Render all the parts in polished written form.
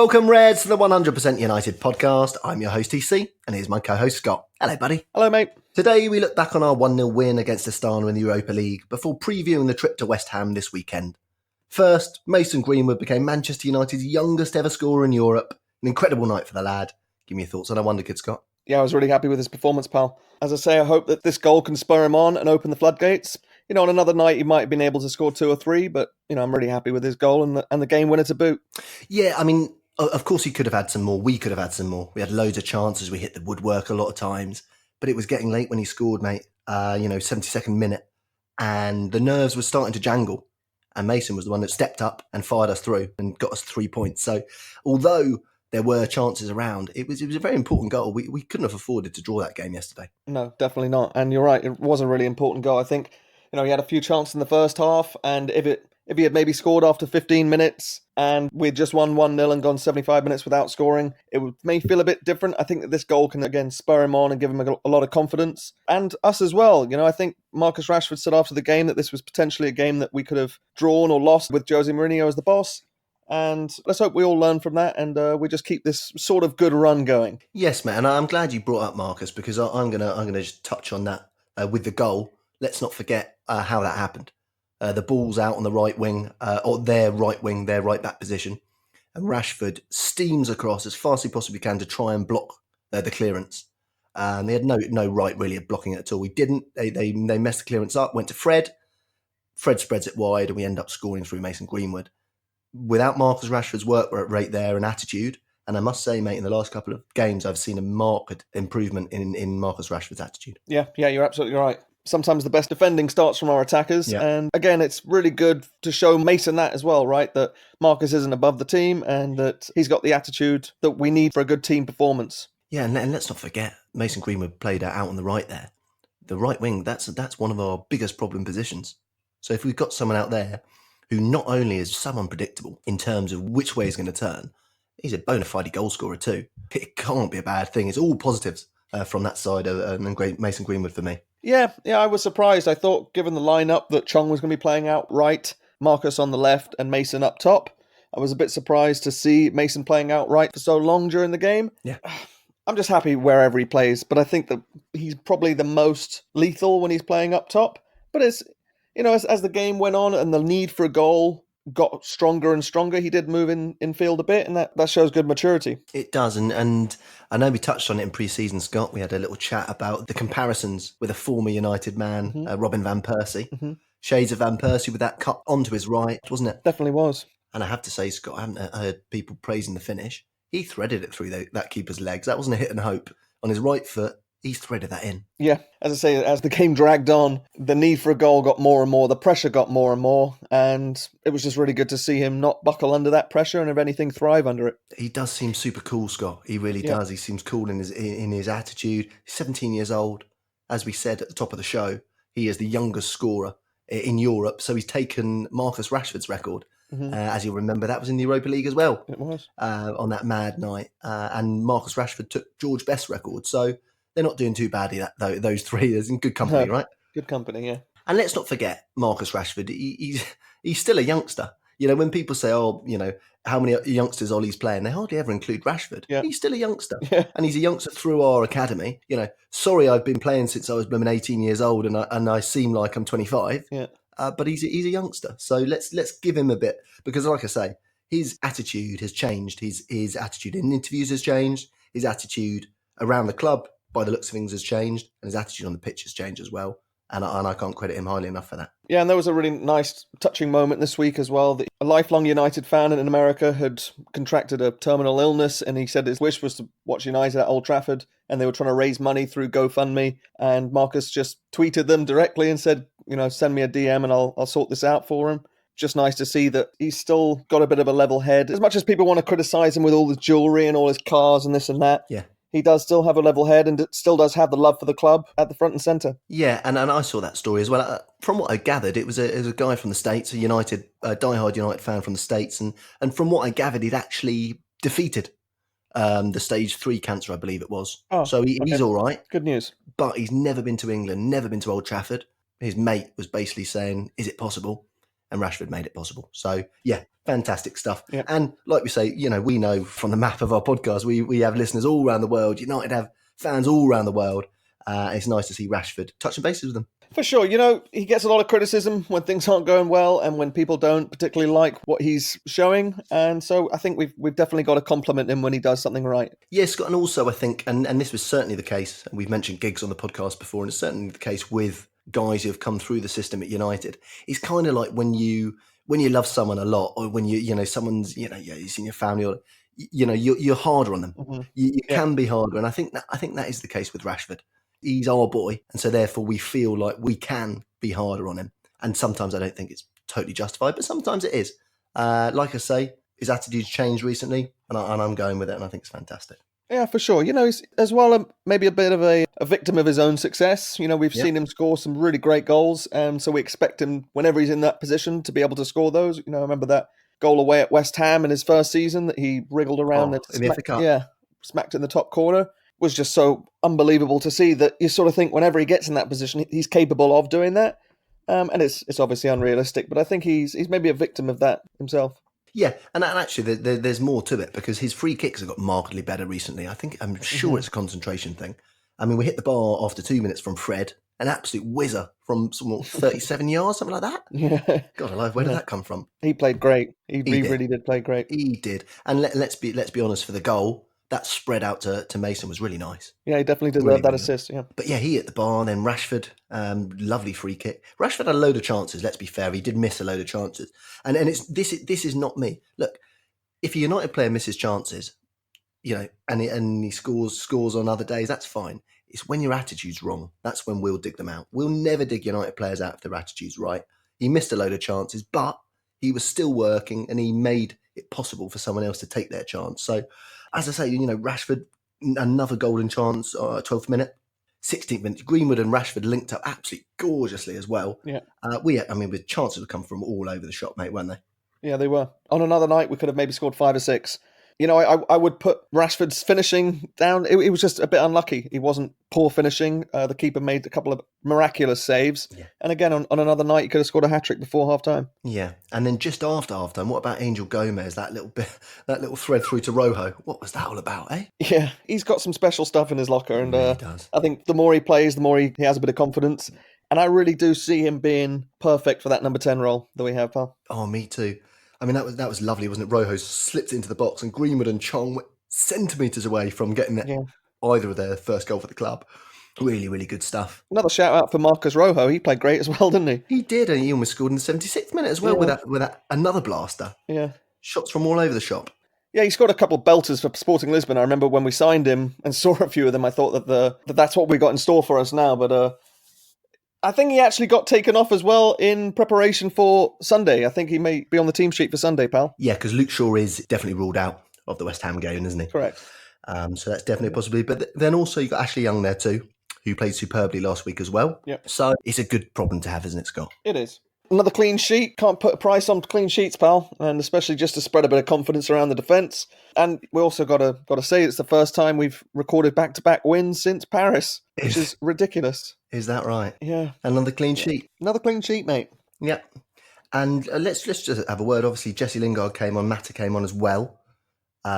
Welcome, Reds, to the 100% United podcast. I'm your host, TC, and here's my co-host, Scott. Hello, buddy. Hello, mate. Today, we look back on our 1-0 win against Astana in the Europa League before previewing the trip to West Ham this weekend. First, Mason Greenwood became Manchester United's youngest ever scorer in Europe. An incredible night for the lad. Give me your thoughts on our wonder kid, Scott. Yeah, I was really happy with his performance, pal. As I say, I hope that this goal can spur him on and open the floodgates. You know, on another night, he might have been able to score 2 or 3, but, you know, I'm really happy with his goal and the game winner to boot. Yeah, I mean, of course he could have had some more. We could have had some more. We had loads of chances. We hit the woodwork a lot of times. But it was getting late when he scored, mate. 72nd minute. And the nerves were starting to jangle. And Mason was the one that stepped up and fired us through and got us 3 points. So although there were chances around, it was a very important goal. We couldn't have afforded to draw that game yesterday. No, definitely not. And you're right, it was a really important goal. I think, you know, he had a few chances in the first half, and if he had maybe scored after 15 minutes and we'd just won 1-0 and gone 75 minutes without scoring, it may feel a bit different. I think that this goal can, again, spur him on and give him a lot of confidence. And us as well. You know, I think Marcus Rashford said after the game that this was potentially a game that we could have drawn or lost with Jose Mourinho as the boss. And let's hope we all learn from that and we just keep this sort of good run going. Yes, mate, and I'm glad you brought up Marcus, because I'm gonna just touch on that with the goal. Let's not forget how that happened. The ball's out on the right wing, or their right wing, their right back position, and Rashford steams across as fast as he possibly can to try and block the clearance. They had no right really of blocking it at all. We didn't. They messed the clearance up. Went to Fred. Fred spreads it wide, and we end up scoring through Mason Greenwood. Without Marcus Rashford's work rate there and attitude, and I must say, mate, in the last couple of games, I've seen a marked improvement in Marcus Rashford's attitude. Yeah, you're absolutely right. Sometimes the best defending starts from our attackers. Yeah. And again, it's really good to show Mason that as well, right? That Marcus isn't above the team and that he's got the attitude that we need for a good team performance. Yeah, and let's not forget, Mason Greenwood played out on the right there. The right wing, that's one of our biggest problem positions. So if we've got someone out there who not only is so unpredictable in terms of which way he's going to turn, he's a bona fide goal scorer too. It can't be a bad thing. It's all positives from that side of Mason Greenwood for me. Yeah, I was surprised. I thought, given the lineup, that Chong was going to be playing out right, Marcus on the left and Mason up top. I was a bit surprised to see Mason playing out right for so long during the game. Yeah. I'm just happy wherever he plays, but I think that he's probably the most lethal when he's playing up top. But as the game went on and the need for a goal got stronger and stronger, he did move in field a bit, and that shows good maturity. It does, and I know we touched on it in pre-season, Scott. We had a little chat about the comparisons with a former United man, Robin Van Persie. Mm-hmm. Shades of Van Persie with that cut onto his right, wasn't it? Definitely was. And I have to say, Scott, I haven't heard people praising the finish. He threaded it through that keeper's legs. That wasn't a hit and hope. On his right foot, he's threaded that in. Yeah, as I say, as the game dragged on, the need for a goal got more and more, the pressure got more and more, and it was just really good to see him not buckle under that pressure and, if anything, thrive under it. He does seem super cool, Scott. He really does. He seems cool in his attitude. He's 17 years old. As we said at the top of the show, he is the youngest scorer in Europe, so he's taken Marcus Rashford's record. Mm-hmm. As you'll remember, that was in the Europa League as well. It was. On that mad night. And Marcus Rashford took George Best's record, so they're not doing too badly, those three. They're in good company, right? Good company, yeah. And let's not forget Marcus Rashford. He's still a youngster. You know, when people say, how many youngsters Ollie's playing, they hardly ever include Rashford. Yeah. He's still a youngster. Yeah. And he's a youngster through our academy. You know, sorry, I've been playing since I was 18 years old and I seem like I'm 25. Yeah. But he's a youngster. So let's give him a bit, because like I say, his attitude has changed. His attitude in interviews has changed. His attitude around the club, by the looks of things, has changed, and his attitude on the pitch has changed as well. And I can't credit him highly enough for that. Yeah, and there was a really nice, touching moment this week as well. A lifelong United fan in America had contracted a terminal illness, and he said his wish was to watch United at Old Trafford, and they were trying to raise money through GoFundMe. And Marcus just tweeted them directly and said, send me a DM and I'll sort this out for him. Just nice to see that he's still got a bit of a level head. As much as people want to criticise him with all the jewellery and all his cars and this and that, he does still have a level head and still does have the love for the club at the front and centre. Yeah, and I saw that story as well. From what I gathered, it was a guy from the States, a diehard United fan from the States, and from what I gathered, he'd actually defeated the stage 3 cancer, I believe it was. Oh, so he's all right. Good news. But he's never been to England, never been to Old Trafford. His mate was basically saying, is it possible? and Rashford made it possible. So, yeah, fantastic stuff. Yeah. And like we say, we know from the map of our podcast, we have listeners all around the world. United have fans all around the world. It's nice to see Rashford touching bases with them. For sure. He gets a lot of criticism when things aren't going well and when people don't particularly like what he's showing. And so I think we've definitely got to compliment him when he does something right. Yeah, Scott, and also I think, and this was certainly the case, and we've mentioned Giggs on the podcast before, and it's certainly the case with guys who have come through the system at United. It's kind of like when you love someone a lot, or when someone's it's in your family, or you're harder on them. Mm-hmm. You can be harder, and I think that is the case with Rashford. He's our boy, and so therefore we feel like we can be harder on him. And sometimes I don't think it's totally justified, but sometimes it is. Like I say, his attitude's changed recently, and I'm going with it, and I think it's fantastic. Yeah, for sure. He's as well maybe a bit of a victim of his own success. We've seen him score some really great goals, and so we expect him, whenever he's in that position, to be able to score those. I remember that goal away at West Ham in his first season that he wriggled around in the FA Cup. Smacked in the top corner. Was just so unbelievable to see that you sort of think whenever he gets in that position, he's capable of doing that. And it's obviously unrealistic, but I think he's maybe a victim of that himself. Yeah, and actually there's more to it because his free kicks have got markedly better recently. I'm sure it's a concentration thing. I mean, we hit the bar after 2 minutes from Fred, an absolute whizzer from 37 yards, something like that. Yeah. God alive, where did that come from? He played great. He really did play great. He did. And let's be honest, for the goal, that spread out to Mason was really nice. Yeah, he definitely deserved really, that really assist. Nice. Yeah, but yeah, he hit the bar. Then Rashford, lovely free kick. Rashford had a load of chances. Let's be fair, he did miss a load of chances. And it's this is not me. Look, if a United player misses chances, and he scores on other days, that's fine. It's when your attitude's wrong. That's when we'll dig them out. We'll never dig United players out if their attitude's right. He missed a load of chances, but he was still working, and he made it possible for someone else to take their chance. So, as I say, Rashford, another golden chance, 12th minute, 16th minute. Greenwood and Rashford linked up absolutely gorgeously as well. Yeah. With chances would come from all over the shop, mate, weren't they? Yeah, they were. On another night, we could have maybe scored 5 or 6. I would put Rashford's finishing down. It was just a bit unlucky. He wasn't poor finishing. The keeper made a couple of miraculous saves. Yeah. And again, on another night, he could have scored a hat-trick before half-time. Yeah. And then just after half-time, what about Angel Gomez, that little thread through to Rojo? What was that all about, eh? Yeah, he's got some special stuff in his locker. And he does. I think the more he plays, the more he has a bit of confidence. And I really do see him being perfect for that number 10 role that we have, pal. Oh, me too. I mean, that was lovely, wasn't it? Rojo slipped into the box and Greenwood and Chong were centimetres away from getting either of their first goal for the club. Really, really good stuff. Another shout out for Marcus Rojo. He played great as well, didn't he? He did, and he almost scored in the 76th minute as well with that another blaster. Yeah. Shots from all over the shop. Yeah, he scored a couple of belters for Sporting Lisbon. I remember when we signed him and saw a few of them, I thought that that's what we got in store for us now. But I think he actually got taken off as well in preparation for Sunday. I think he may be on the team sheet for Sunday, pal. Yeah, because Luke Shaw is definitely ruled out of the West Ham game, isn't he? Correct. So that's definitely a possibility. But then also you've got Ashley Young there too, who played superbly last week as well. Yep. So it's a good problem to have, isn't it, Scott? It is. Another clean sheet. Can't put a price on clean sheets, pal. And especially just to spread a bit of confidence around the defence. And we also got to say it's the first time we've recorded back-to-back wins since Paris, which is ridiculous. Is that right? Yeah. Another clean sheet. Another clean sheet, mate. Yeah. And let's just have a word. Obviously, Jesse Lingard came on. Mata came on as well.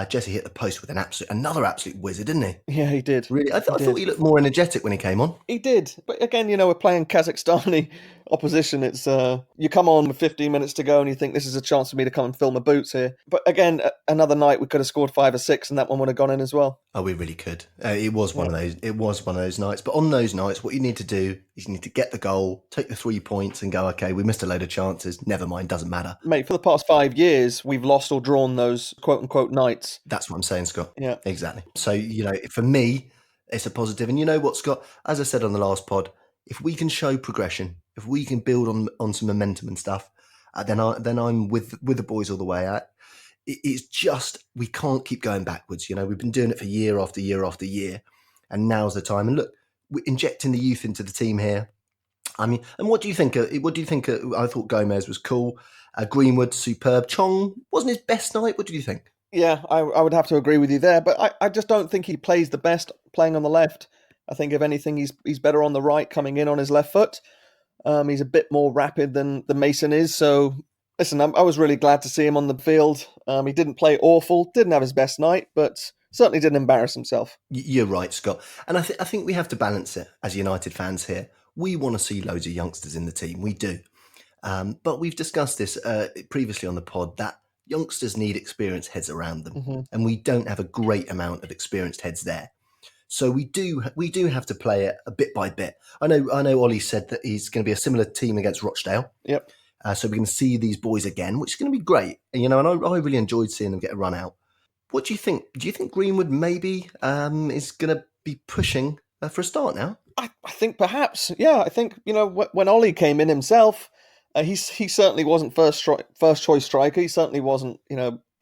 Jesse hit the post with another absolute whizzer, didn't he? Yeah, he did. Really, I thought he looked more energetic when he came on. He did, but again, we're playing Kazakhstani opposition. It's you come on with 15 minutes to go, and you think this is a chance for me to come and fill my boots here. But again, another night we could have scored 5 or 6, and that one would have gone in as well. Oh, we really could. It was one of those. It was one of those nights. But on those nights, what you need to do is you need to get the goal, take the 3 points, and go. Okay, we missed a load of chances. Never mind, doesn't matter, mate. For the past 5 years, we've lost or drawn those quote unquote nights. That's what I'm saying, Scott. Yeah, exactly. So for me, it's a positive. And you know what, Scott? As I said on the last pod, if we can show progression, if we can build on some momentum and stuff, then I'm with the boys all the way out. It's just we can't keep going backwards. We've been doing it for year after year after year, and now's the time. And look, we're injecting the youth into the team here. I mean, and what do you think? I thought Gomez was cool. Greenwood, superb. Chong wasn't his best night. What did you think? Yeah, I would have to agree with you there, but I just don't think he plays the best playing on the left. I think if anything, he's better on the right, coming in on his left foot. He's a bit more rapid than Mason is. So, listen, I was really glad to see him on the field. He didn't play awful, didn't have his best night, but certainly didn't embarrass himself. You're right, Scott. And I think we have to balance it as United fans here. We want to see loads of youngsters in the team. We do. But we've discussed this previously on the pod that youngsters need experienced heads around them. And we don't have a great amount of experienced heads there. So we do have to play it a bit by bit. I know Ollie said that he's going to be a similar team against Rochdale. Yep. So we're going to see these boys again, which is going to be great. And, and I really enjoyed seeing them get a run out. What do you think? Do you think Greenwood maybe is going to be pushing for a start now? I think perhaps, yeah. I think, when Ollie came in himself, he certainly wasn't first choice striker. He certainly wasn't,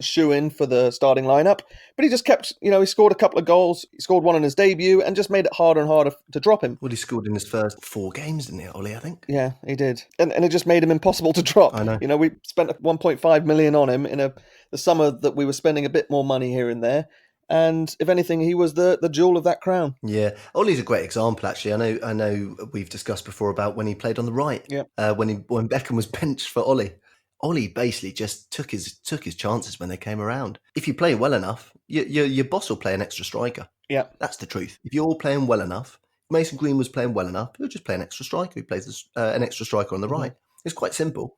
shoe-in for the starting lineup. But he just kept, he scored a couple of goals. He scored one in his debut and just made it harder and harder to drop him. Well, he scored in his first 4 games, didn't he, Ollie, I think? Yeah, he did. And it just made him impossible to drop. I know. We spent 1.5 million on him in the summer that we were spending a bit more money here and there. And if anything, he was the jewel of that crown. Yeah, Ollie's a great example. Actually, I know we've discussed before about when he played on the right. Yeah. When Beckham was benched for Ollie, Ollie basically just took his chances when they came around. If you play well enough, your boss will play an extra striker. Yeah, that's the truth. If you're playing well enough, Mason Greenwood was playing well enough, he'll just play an extra striker. He plays an extra striker on the right. It's quite simple.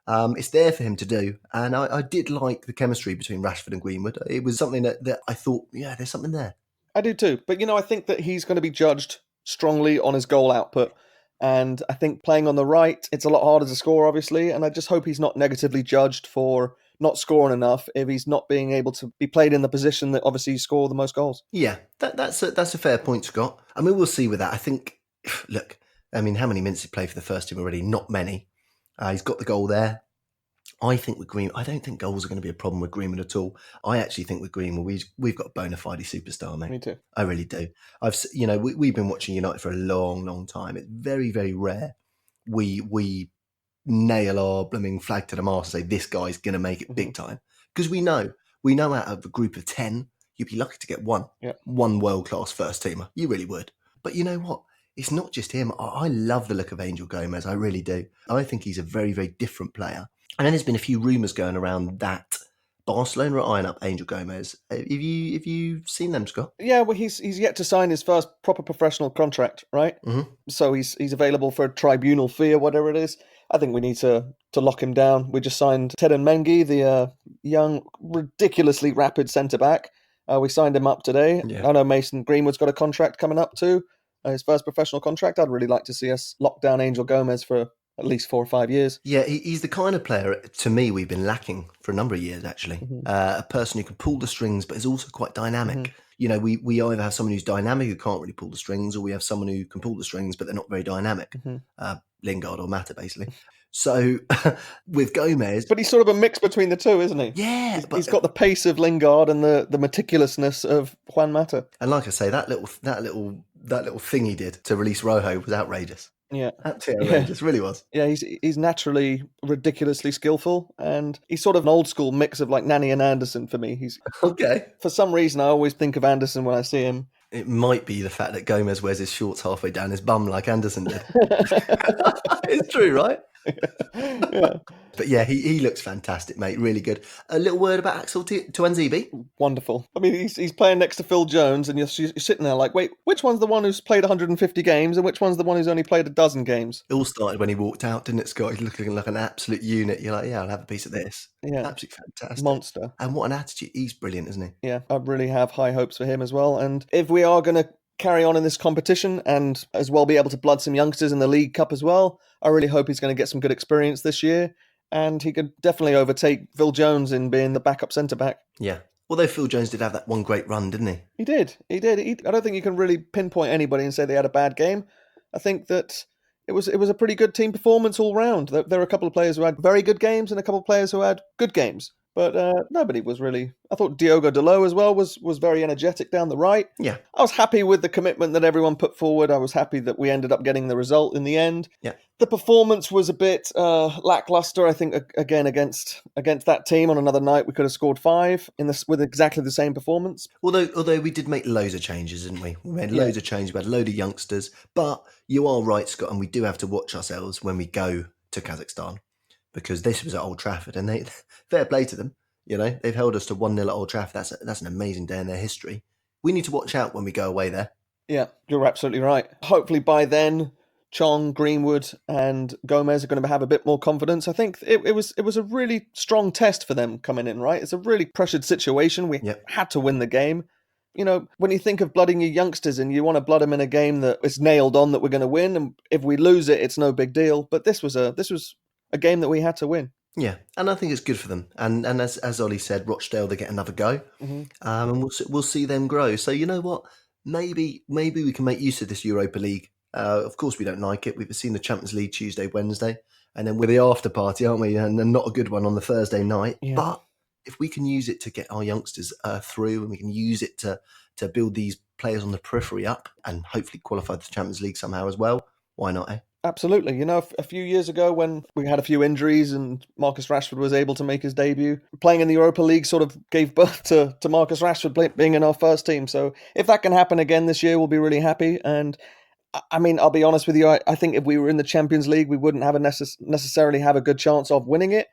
It's there for him to do. And I did like the chemistry between Rashford and Greenwood. It was something that I thought, yeah, there's something there. I do too. But, I think that he's going to be judged strongly on his goal output. And I think playing on the right, it's a lot harder to score, obviously. And I just hope he's not negatively judged for not scoring enough if he's not being able to be played in the position that obviously you score the most goals. Yeah, that's a fair point, Scott. I mean, we'll see with that. I think, look, how many minutes he played for the first team already? Not many. He's got the goal there. I think with Greenwood, I don't think goals are going to be a problem with Greenwood at all. I actually think with Greenwood, we've got a bona fide superstar, mate. Me too. I really do. We've been watching United for a long, long time. It's very, very rare we nail our blooming flag to the mast and say this guy's going to make it big time, because we know out of a group of 10, you'd be lucky to get one world class first teamer. You really would. But you know what? It's not just him. I love the look of Angel Gomez. I really do. I think he's a very, very different player. And then there's been a few rumours going around that Barcelona are eyeing up Angel Gomez. Have you seen them, Scott? Yeah, well, he's yet to sign his first proper professional contract, right? Mm-hmm. So he's available for a tribunal fee or whatever it is. I think we need to lock him down. We just signed Teden Mengi, the young, ridiculously rapid centre-back. We signed him up today. Yeah. I know Mason Greenwood's got a contract coming up too, his first professional contract. I'd really like to see us lock down Angel Gomez for at least 4 or 5 years. Yeah, he's the kind of player, to me, we've been lacking for a number of years, actually. Mm-hmm. A person who can pull the strings, but is also quite dynamic. Mm-hmm. We either have someone who's dynamic who can't really pull the strings, or we have someone who can pull the strings, but they're not very dynamic. Mm-hmm. Lingard or Mata, basically. So with Gomez... But he's sort of a mix between the two, isn't he? Yeah. He's got the pace of Lingard and the meticulousness of Juan Mata. And like I say, that little thing he did to release Rojo was outrageous. Yeah. Absolutely outrageous, really was. Yeah, he's naturally ridiculously skillful, and he's sort of an old school mix of like Nani and Anderson for me. He's okay. For some reason, I always think of Anderson when I see him. It might be the fact that Gomez wears his shorts halfway down his bum like Anderson did. It's true, right? Yeah. But yeah, he looks fantastic, mate. Really good. A little word about Axel Tuanzebe. Wonderful. I mean, he's playing next to Phil Jones, and you're sitting there like, wait, which one's the one who's played 150 games, and which one's the one who's only played a dozen games? It all started when he walked out, didn't it, Scott? He's looking like an absolute unit. You're like, yeah, I'll have a piece of this. Yeah. Absolutely fantastic. Monster. And what an attitude. He's brilliant, isn't he? Yeah, I really have high hopes for him as well. And if we are going to carry on in this competition and as well be able to blood some youngsters in the League Cup as well, I really hope he's going to get some good experience this year. And he could definitely overtake Phil Jones in being the backup centre-back. Yeah. Although Phil Jones did have that one great run, didn't he? He did. I don't think you can really pinpoint anybody and say they had a bad game. I think that it was a pretty good team performance all round. There were a couple of players who had very good games and a couple of players who had good games. But nobody was really. I thought Diogo Dalot as well was very energetic down the right. Yeah. I was happy with the commitment that everyone put forward. I was happy that we ended up getting the result in the end. Yeah. The performance was a bit lackluster. I think again against that team on another night we could have scored 5 with exactly the same performance. Although we did make loads of changes, didn't we? We made loads of changes. We had a load of youngsters. But you are right, Scott, and we do have to watch ourselves when we go to Kazakhstan, because this was at Old Trafford, and they fair play to them. You know, they've held us to 1-0 at Old Trafford. That's an amazing day in their history. We need to watch out when we go away there. Yeah, you're absolutely right. Hopefully by then, Chong, Greenwood, and Gomez are going to have a bit more confidence. I think it was a really strong test for them coming in, right? It's a really pressured situation. We had to win the game. You know, when you think of blooding your youngsters and you want to blood them in a game that is nailed on that we're going to win, and if we lose it, it's no big deal. But this was a game that we had to win. Yeah, and I think it's good for them. And as Ollie said, Rochdale, they get another go, and we'll see them grow. So you know what? Maybe we can make use of this Europa League. Of course, we don't like it. We've seen the Champions League Tuesday, Wednesday, and then we're the after party, aren't we? And not a good one on the Thursday night. Yeah. But if we can use it to get our youngsters through, and we can use it to build these players on the periphery up, and hopefully qualify for the Champions League somehow as well, why not, eh? Absolutely. You know, a few years ago when we had a few injuries and Marcus Rashford was able to make his debut, playing in the Europa League sort of gave birth to Marcus Rashford being in our first team. So if that can happen again this year, we'll be really happy. And I mean, I'll be honest with you, I think if we were in the Champions League, we wouldn't have necessarily have a good chance of winning it.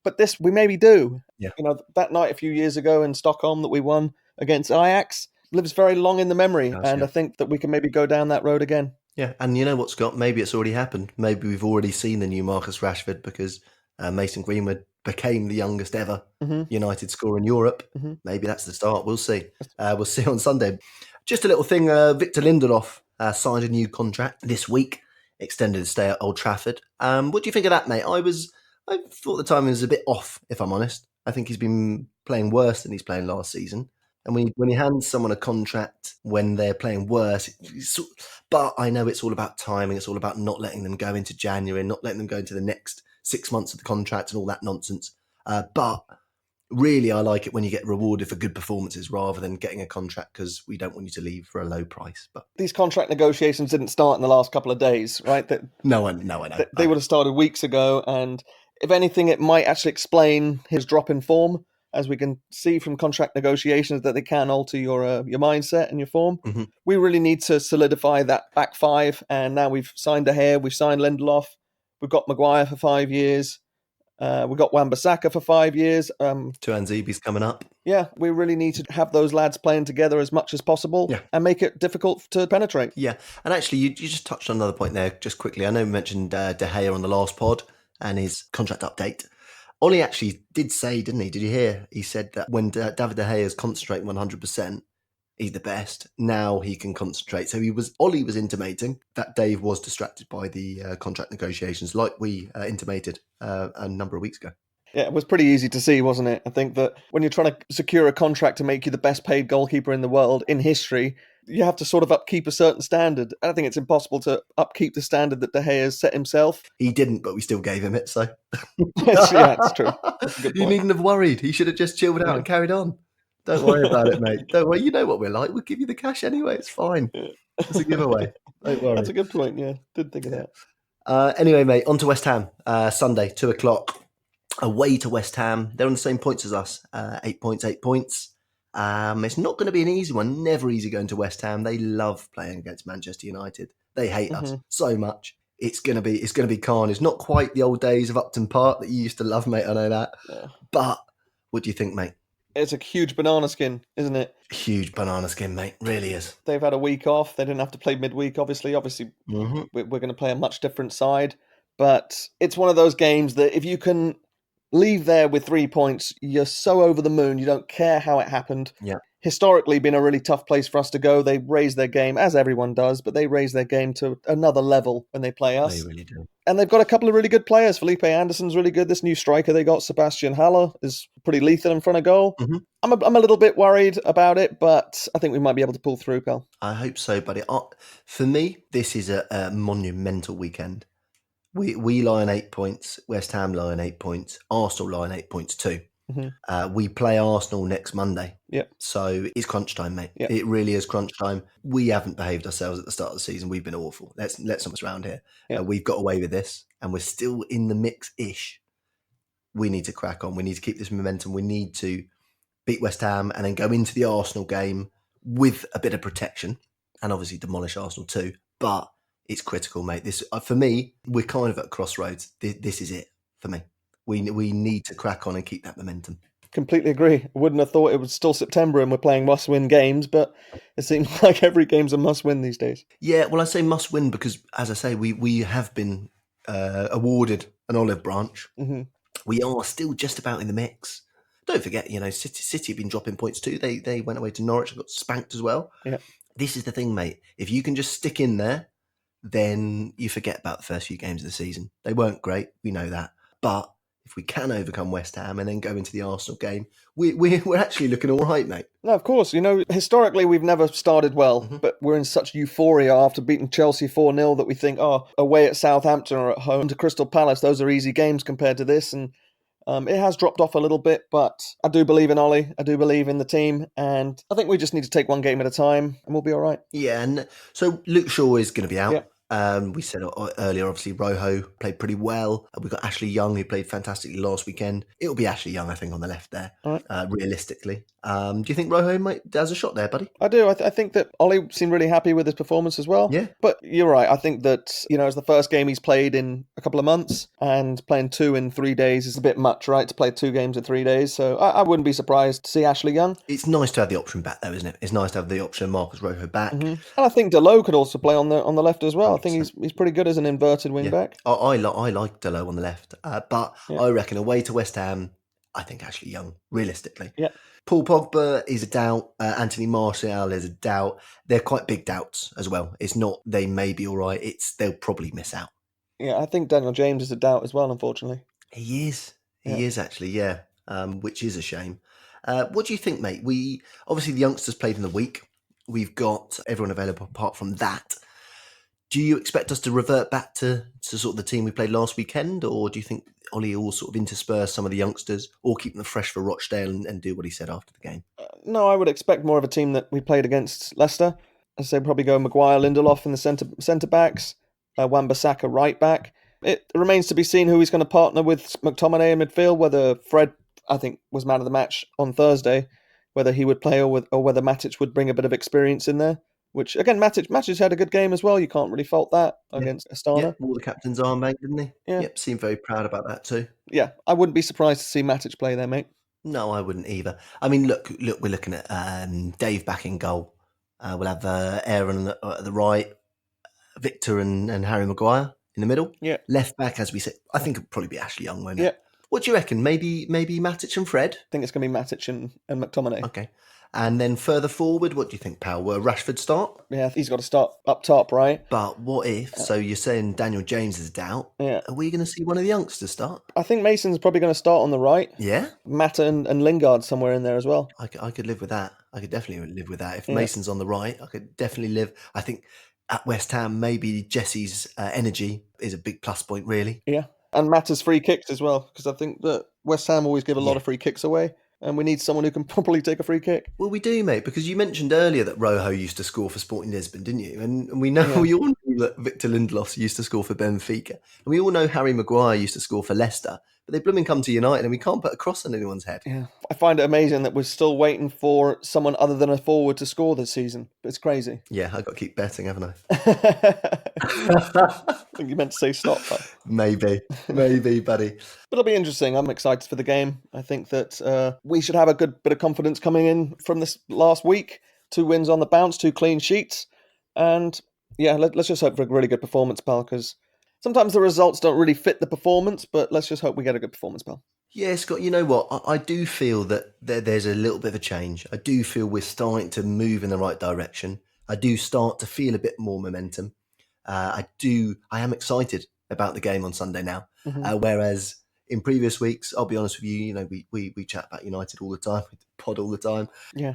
But this, we maybe do. Yeah. You know, that night a few years ago in Stockholm that we won against Ajax lives very long in the memory. I think that we can maybe go down that road again. Yeah, and you know what, Scott? Maybe it's already happened. Maybe we've already seen the new Marcus Rashford, because Mason Greenwood became the youngest ever United scorer in Europe. Maybe that's the start. We'll see. We'll see on Sunday. Just a little thing. Victor Lindelof signed a new contract this week, extended his stay at Old Trafford. What do you think of that, mate? I thought the timing was a bit off, if I'm honest. I think he's been playing worse than he's playing last season. And when you hand someone a contract when they're playing worse, but I know it's all about timing. It's all about not letting them go into January and not letting them go into the next 6 months of the contract and all that nonsense. But really, I like it when you get rewarded for good performances rather than getting a contract because we don't want you to leave for a low price. But these contract negotiations didn't start in the last couple of days, right? No, I know. They would have started weeks ago. And if anything, it might actually explain his drop in form. As we can see from contract negotiations, that they can alter your mindset and your form. We really need to solidify that back five, and now we've signed De Gea, we've signed Lindelof, we've got Maguire for 5 years, we've got Wan-Bissaka for 5 years. Tuanzebe's coming up. Yeah, we really need to have those lads playing together as much as possible and make it difficult to penetrate. Yeah, and actually, you just touched on another point there just quickly. I know we mentioned De Gea on the last pod and his contract update. Ollie actually did say, didn't he? Did you hear? He said that when David De Gea is concentrating 100%, he's the best. Now he can concentrate. So Ollie was intimating that Dave was distracted by the contract negotiations, like we intimated a number of weeks ago. Yeah, it was pretty easy to see, wasn't it? I think that when you're trying to secure a contract to make you the best paid goalkeeper in the world in history, you have to sort of upkeep a certain standard. I think it's impossible to upkeep the standard that De Gea has set himself. He didn't, but we still gave him it, so. Yeah, it's true. You needn't have worried. He should have just chilled out and carried on. Don't worry about it, mate. Don't worry. You know what we're like. We'll give you the cash anyway. It's fine. It's a giveaway. Don't worry. That's a good point, yeah. Didn't think of that. Anyway, mate, on to West Ham. Sunday, 2:00. Away to West Ham. They're on the same points as us. 8 points. It's not going to be an easy one. Never easy going to West Ham. They love playing against Manchester United. They hate us so much. It's going to be carnage. Not quite the old days of Upton Park that you used to love, mate. I know that. Yeah. But what do you think, mate? It's a huge banana skin, isn't it? Huge banana skin, mate. Really is. They've had a week off. They didn't have to play midweek, obviously. We're going to play a much different side. But it's one of those games that if you can leave there with 3 points, you're so over the moon, you don't care how it happened. Yeah. Historically been a really tough place for us to go. They raise their game, as everyone does, but they raise their game to another level when they play us. They really do. And they've got a couple of really good players. Felipe Anderson's really good. This new striker they got, Sebastian Haller, is pretty lethal in front of goal. I'm a little bit worried about it, but I think we might be able to pull through, pal. I hope so, buddy. For me, this is a monumental weekend. We lie on 8 points. West Ham lie on 8 points. Arsenal lie on 8 points too. We play Arsenal next Monday. Yeah. So it's crunch time, mate. Yeah. It really is crunch time. We haven't behaved ourselves at the start of the season. We've been awful. Let's not mess around here. Yeah. We've got away with this, and we're still in the mix-ish. We need to crack on. We need to keep this momentum. We need to beat West Ham and then go into the Arsenal game with a bit of protection, and obviously demolish Arsenal too. But it's critical, mate. This for me, we're kind of at crossroads. This is it for me. We need to crack on and keep that momentum. Completely agree. I wouldn't have thought it was still September and we're playing must-win games, but it seems like every game's a must-win these days. Yeah, well, I say must-win because, as I say, we have been awarded an olive branch. Mm-hmm. We are still just about in the mix. Don't forget, City have been dropping points too. They went away to Norwich and got spanked as well. Yeah. This is the thing, mate. If you can just stick in there, then you forget about the first few games of the season. They weren't great, we know that. But if we can overcome West Ham and then go into the Arsenal game, we're actually looking all right, mate. No, of course. Historically, we've never started well, but we're in such euphoria after beating Chelsea 4-0 that we think, away at Southampton or at home to Crystal Palace, those are easy games compared to this. And it has dropped off a little bit, but I do believe in Ollie. I do believe in the team. And I think we just need to take one game at a time and we'll be all right. Yeah, and so Luke Shaw is going to be out. Yeah. We said earlier, obviously, Rojo played pretty well. We've got Ashley Young, who played fantastically last weekend. It'll be Ashley Young, I think, on the left there, realistically. Do you think Rojo has a shot there, buddy? I do. I think that Ollie seemed really happy with his performance as well. Yeah. But you're right. I think that, it's the first game he's played in a couple of months, and playing 2 in 3 days is a bit much, right, to play 2 games in 3 days. So I wouldn't be surprised to see Ashley Young. It's nice to have the option back, though, isn't it? It's nice to have the option of Marcus Rojo back. Mm-hmm. And I think Delo could also play on the left as well. 100%. I think he's pretty good as an inverted wing back. I like Delo on the left, but I reckon away to West Ham, I think Ashley Young, realistically. Yeah. Paul Pogba is a doubt. Anthony Martial is a doubt. They're quite big doubts as well. It's not they may be all right. It's they'll probably miss out. Yeah, I think Daniel James is a doubt as well, unfortunately. He is. He is actually, yeah, which is a shame. What do you think, mate? Obviously the youngsters played in the week. We've got everyone available apart from that. Do you expect us to revert back to sort of the team we played last weekend, or do you think Ollie will sort of intersperse some of the youngsters or keep them fresh for Rochdale and do what he said after the game? No, I would expect more of a team that we played against Leicester. I'd say probably go Maguire, Lindelof in the centre backs, Wan-Bissaka right back. It remains to be seen who he's going to partner with McTominay in midfield, whether Fred, I think, was man of the match on Thursday, whether he would play or whether Matic would bring a bit of experience in there. Which, again, Matic had a good game as well. You can't really fault that against Astana. Yeah, wore the captain's armband, didn't he? Yeah. Yep, seemed very proud about that too. Yeah, I wouldn't be surprised to see Matic play there, mate. No, I wouldn't either. I mean, look, we're looking at Dave back in goal. We'll have Aaron at the right, Victor and Harry Maguire in the middle. Yeah. Left back, as we said, I think it'll probably be Ashley Young, won't it? Yeah. What do you reckon? Maybe Matic and Fred? I think it's going to be Matic and McTominay. Okay. And then further forward, what do you think, pal? Will Rashford start? Yeah, he's got to start up top, right? But what if, so you're saying Daniel James is a doubt. Yeah. Are we going to see one of the youngsters start? I think Mason's probably going to start on the right. Yeah? Mata and Lingard somewhere in there as well. I could live with that. I could definitely live with that. If Mason's on the right, I could definitely live. I think at West Ham, maybe Jesse's energy is a big plus point, really. Yeah. And Mata's free kicks as well, because I think that West Ham always give a lot of free kicks away. And we need someone who can probably take a free kick. Well, we do, mate, because you mentioned earlier that Rojo used to score for Sporting Lisbon, didn't you? And we know, we all know that Victor Lindelof used to score for Benfica. And we all know Harry Maguire used to score for Leicester. But they blooming come to United and we can't put a cross on anyone's head. Yeah, I find it amazing that we're still waiting for someone other than a forward to score this season. It's crazy. Yeah, I've got to keep betting, haven't I? I think you meant to say stop. But... Maybe, buddy. But it'll be interesting. I'm excited for the game. I think that we should have a good bit of confidence coming in from this last week. 2 wins on the bounce, 2 clean sheets. And yeah, let's just hope for a really good performance, pal, because sometimes the results don't really fit the performance, but let's just hope we get a good performance, pal. Yeah, Scott, you know what? I do feel that there's a little bit of a change. I do feel we're starting to move in the right direction. I do start to feel a bit more momentum. I am excited about the game on Sunday now. Mm-hmm. Whereas in previous weeks, I'll be honest with you, we chat about United all the time, we pod all the time. Yeah.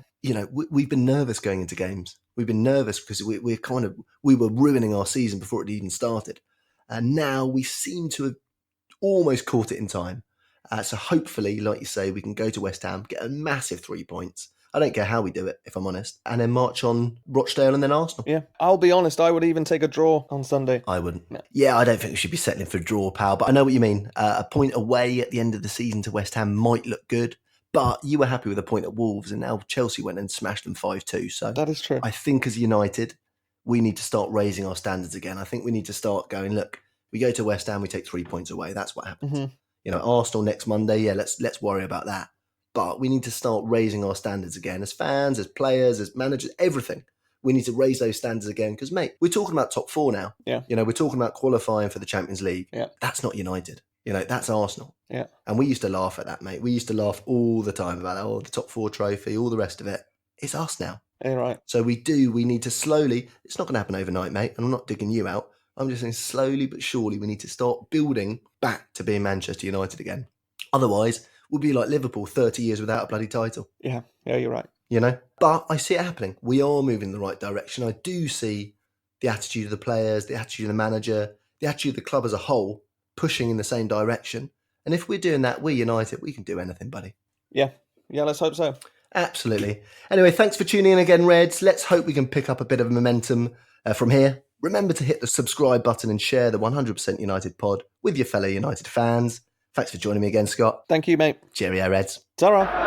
We've been nervous going into games. We've been nervous because we were ruining our season before it even started. And now we seem to have almost caught it in time. So hopefully, like you say, we can go to West Ham, get a massive 3 points. I don't care how we do it, if I'm honest. And then march on Rochdale and then Arsenal. Yeah, I'll be honest, I would even take a draw on Sunday. I wouldn't. No. Yeah, I don't think we should be settling for a draw, pal. But I know what you mean. A point away at the end of the season to West Ham might look good. But you were happy with a point at Wolves, and now Chelsea went and smashed them 5-2. So That is true. I think as United, we need to start raising our standards again. I think we need to start going, look, we go to West Ham, we take 3 points away. That's what happens. Mhm. You know, Arsenal next Monday, yeah, let's worry about that. But we need to start raising our standards again as fans, as players, as managers, everything. We need to raise those standards again because, mate, we're talking about top 4 now. Yeah. You know, we're talking about qualifying for the Champions League. Yeah. That's not United. You know, that's Arsenal. Yeah. And we used to laugh at that, mate. We used to laugh all the time about, oh, the top 4 trophy, all the rest of it. It's us now. Yeah, right. So we need to slowly, it's not going to happen overnight, mate, and I'm not digging you out. I'm just saying slowly but surely we need to start building back to being Manchester United again. Otherwise, we'll be like Liverpool 30 years without a bloody title. Yeah, you're right. You know? But I see it happening. We are moving in the right direction. I do see the attitude of the players, the attitude of the manager, the attitude of the club as a whole pushing in the same direction. And if we're doing that, we United, we can do anything, buddy. Yeah, let's hope so. Absolutely. Anyway, thanks for tuning in again, Reds. Let's hope we can pick up a bit of momentum from here. Remember to hit the subscribe button and share the 100% United pod with your fellow United fans. Thanks for joining me again, Scott. Thank you, mate. Cheerio, Reds. Ta-ra.